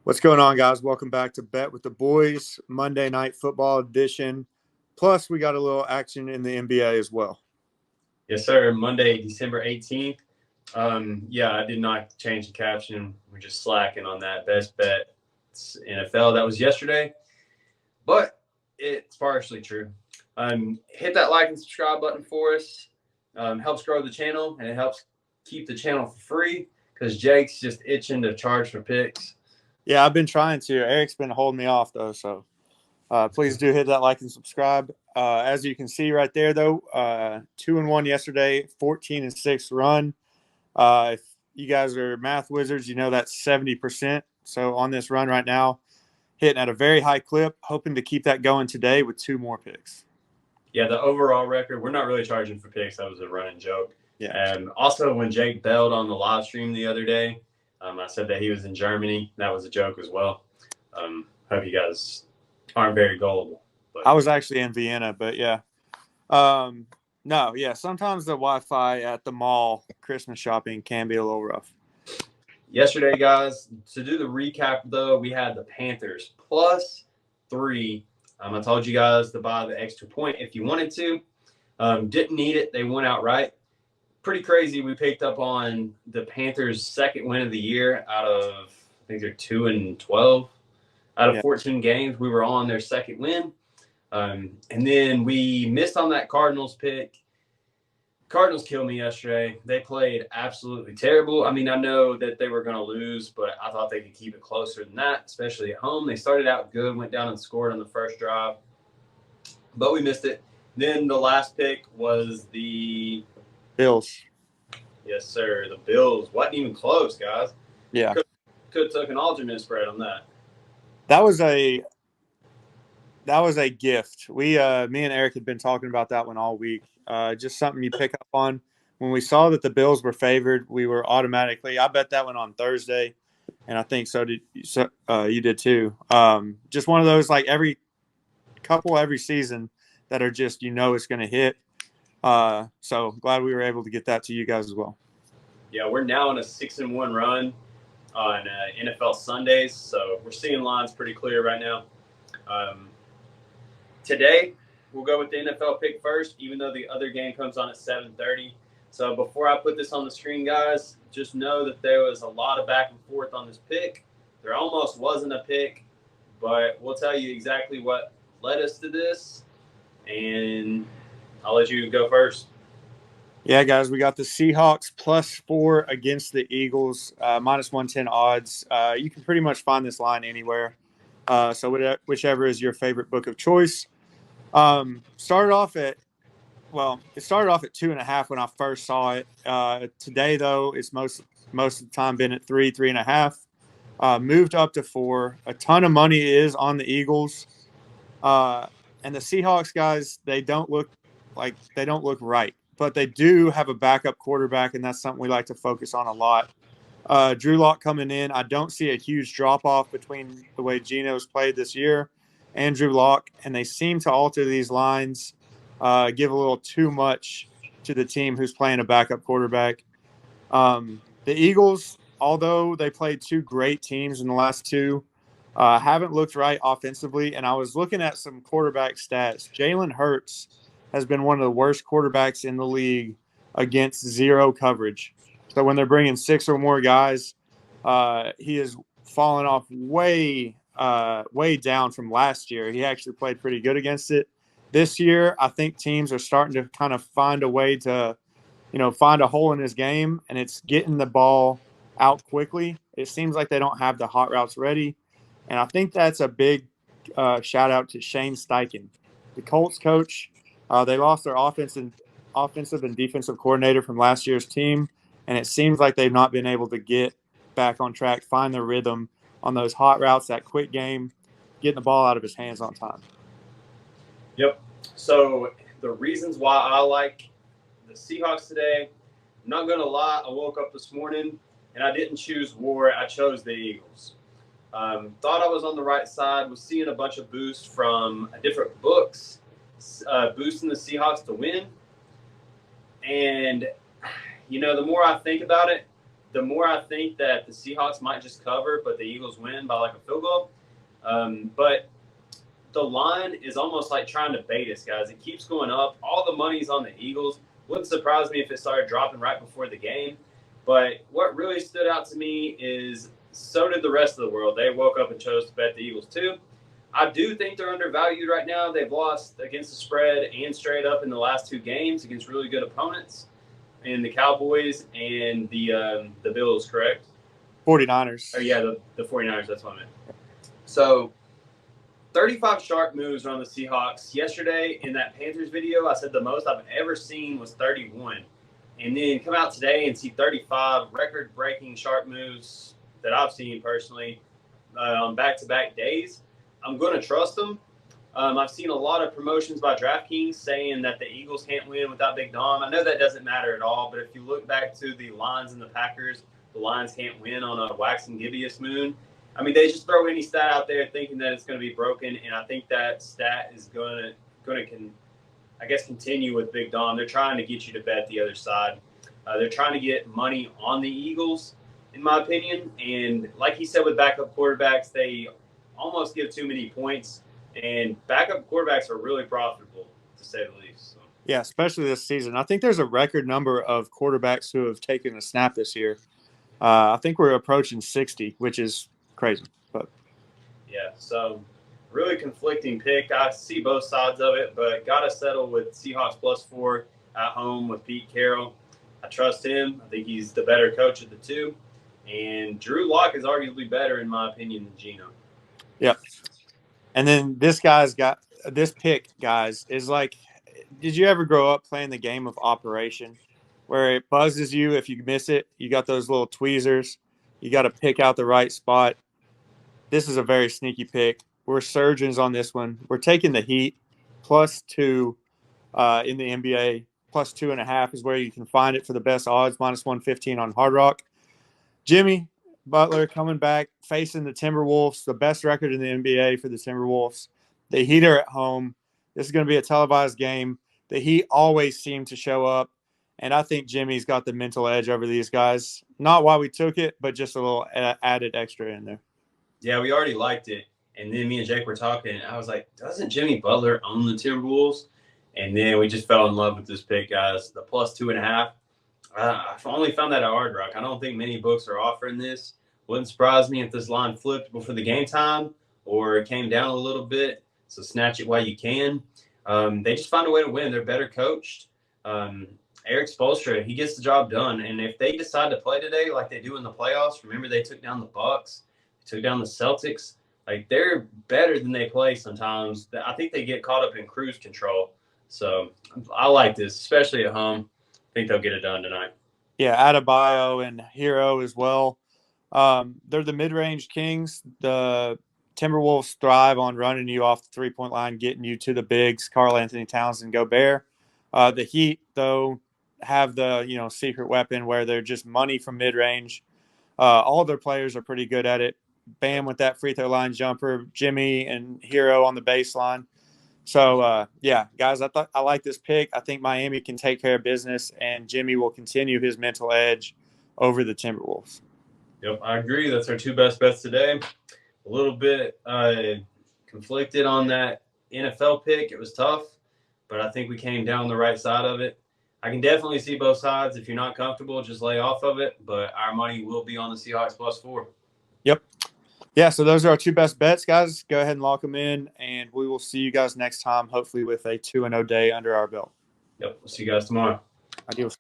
What's going on, guys? Welcome back to Bet with the Boys, Monday Night Football edition. Plus, we got a little action in the NBA as well. Yes, sir. Monday, December 18th. I did not change the caption. We're just slacking on that. Best bet NFL. That was yesterday, but it's partially true. Hit that like and subscribe button for us. Helps grow the channel, and it helps keep the channel for free because Jake's just itching to charge for picks. Yeah, I've been trying to. Eric's been holding me off, though, so please do hit that like and subscribe. As you can see right there, though, 2-1 yesterday, 14-6 run. If you guys are math wizards, you know that's 70%. So on this run right now, hitting at a very high clip, hoping to keep that going today with 2 more picks. Yeah, the overall record, we're not really charging for picks. That was a running joke. Yeah. Also, when Jake bailed on the live stream the other day, I said that he was in Germany. That was a joke as well. Hope you guys aren't very gullible. But I was actually in Vienna, but yeah. Sometimes the Wi-Fi at the mall Christmas shopping can be a little rough. Yesterday, guys, to do the recap, though, we had the Panthers +3. I told you guys to buy the extra point if you wanted to. Didn't need it. They went outright. Pretty crazy. We picked up on the Panthers' second win of the year out of, I think they're 2-12. Out of 14 games, we were on their second win. And then we missed on that Cardinals pick. Cardinals killed me yesterday. They played absolutely terrible. I mean, I know that they were going to lose, but I thought they could keep it closer than that, especially at home. They started out good, went down and scored on the first drive, but we missed it. Then the last pick was the Bills. Yes, sir. The Bills. Wasn't even close, guys. Yeah. Could have took an alternate spread on that. That was a gift. Me and Eric had been talking about that one all week. Just something you pick up on. When we saw that the Bills were favored, we were automatically. I bet that one on Thursday, and I think you did too. Just one of those like every season that are just it's going to hit. So glad we were able to get that to you guys as well. Yeah, we're now on a 6-1 run on NFL Sundays, so we're seeing lines pretty clear right now. Today, we'll go with the NFL pick first, even though the other game comes on at 7:30. So before I put this on the screen, guys, just know that there was a lot of back and forth on this pick. There almost wasn't a pick, but we'll tell you exactly what led us to this, and I'll let you go first. Yeah, guys, we got the Seahawks +4 against the Eagles, -110 odds. You can pretty much find this line anywhere. So whichever is your favorite book of choice. It started off at 2.5 when I first saw it. Today, though, it's most of the time been at 3.5. Moved up to 4. A ton of money is on the Eagles. And the Seahawks, guys, they don't look right. But they do have a backup quarterback, and that's something we like to focus on a lot. Drew Lock coming in. I don't see a huge drop-off between the way Geno's played this year and Drew Lock, and they seem to alter these lines, give a little too much to the team who's playing a backup quarterback. The Eagles, although they played 2 great teams in the last 2, haven't looked right offensively, and I was looking at some quarterback stats. Jalen Hurts has been one of the worst quarterbacks in the league against zero coverage. So when they're bringing 6 or more guys, he has fallen off way down from last year. He actually played pretty good against it. This year, I think teams are starting to kind of find a way to, find a hole in his game, and it's getting the ball out quickly. It seems like they don't have the hot routes ready, and I think that's a big shout out to Shane Steichen, the Colts coach. They lost their offensive and defensive coordinator from last year's team, and it seems like they've not been able to get back on track, find their rhythm on those hot routes, that quick game, getting the ball out of his hands on time. Yep. So the reasons why I like the Seahawks today, I'm not going to lie, I woke up this morning and I didn't choose war. I chose the Eagles. Thought I was on the right side, was seeing a bunch of boosts from different books, boosting the Seahawks to win. And, the more I think about it, the more I think that the Seahawks might just cover, but the Eagles win by like a field goal. But the line is almost like trying to bait us, guys. It keeps going up. All the money's on the Eagles. Wouldn't surprise me if it started dropping right before the game. But what really stood out to me is so did the rest of the world. They woke up and chose to bet the Eagles too. I do think they're undervalued right now. They've lost against the spread and straight up in the last 2 games against really good opponents, and the Cowboys and the Bills, correct? 49ers. Oh, yeah, the 49ers, that's what I meant. So 35 sharp moves on the Seahawks. Yesterday in that Panthers video, I said the most I've ever seen was 31. And then come out today and see 35 record-breaking sharp moves that I've seen personally on back-to-back days. I'm going to trust them. I've seen a lot of promotions by DraftKings saying that the Eagles can't win without Big Dom. I know that doesn't matter at all, but if you look back to the Lions and the Packers, the Lions can't win on a waxing gibbous moon. I mean, they just throw any stat out there thinking that it's going to be broken, and I think that stat is going to continue with Big Dom. They're trying to get you to bet the other side. They're trying to get money on the Eagles, in my opinion. And like he said with backup quarterbacks, they almost give too many points. And backup quarterbacks are really profitable, to say the least. So. Yeah, especially this season. I think there's a record number of quarterbacks who have taken a snap this year. I think we're approaching 60, which is crazy. But yeah, so really conflicting pick. I see both sides of it, but got to settle with Seahawks +4 at home with Pete Carroll. I trust him. I think he's the better coach of the two. And Drew Lock is arguably better, in my opinion, than Geno. Yep. And then this pick, guys, is like, did you ever grow up playing the game of Operation where it buzzes you if you miss it? You got those little tweezers. You got to pick out the right spot. This is a very sneaky pick. We're surgeons on this one. We're taking the Heat +2 in the NBA. +2.5 is where you can find it for the best odds, -115 on Hard Rock. Jimmy Butler coming back, facing the Timberwolves, the best record in the NBA for the Timberwolves. The Heat are at home. This is going to be a televised game. The Heat always seem to show up, and I think Jimmy's got the mental edge over these guys. Not why we took it, but just a little added extra in there. Yeah, we already liked it. And then me and Jake were talking, and I was like, doesn't Jimmy Butler own the Timberwolves? And then we just fell in love with this pick, guys. The +2.5. I've only found that at Hard Rock. I don't think many books are offering this. Wouldn't surprise me if this line flipped before the game time or it came down a little bit. So snatch it while you can. They just find a way to win. They're better coached. Eric Spoelstra, he gets the job done. And if they decide to play today like they do in the playoffs, remember they took down the Bucks, they took down the Celtics. Like, they're better than they play sometimes. I think they get caught up in cruise control. So I like this, especially at home. I think they'll get it done tonight. Yeah, Adebayo and Hero as well. They're the mid-range kings. The Timberwolves thrive on running you off the three-point line, getting you to the bigs, Karl Anthony Towns and Gobert. The Heat, though, have the secret weapon where they're just money from mid-range. All their players are pretty good at it. Bam with that free throw line jumper, Jimmy and Hero on the baseline. So, guys, I like this pick. I think Miami can take care of business, and Jimmy will continue his mental edge over the Timberwolves. Yep, I agree. That's our 2 best bets today. A little bit conflicted on that NFL pick. It was tough, but I think we came down the right side of it. I can definitely see both sides. If you're not comfortable, just lay off of it. But our money will be on the Seahawks +4. Yep. Yeah, so those are our 2 best bets, guys. Go ahead and lock them in, and we will see you guys next time, hopefully with a 2-0 day under our belt. Yep, we'll see you guys tomorrow. Adios.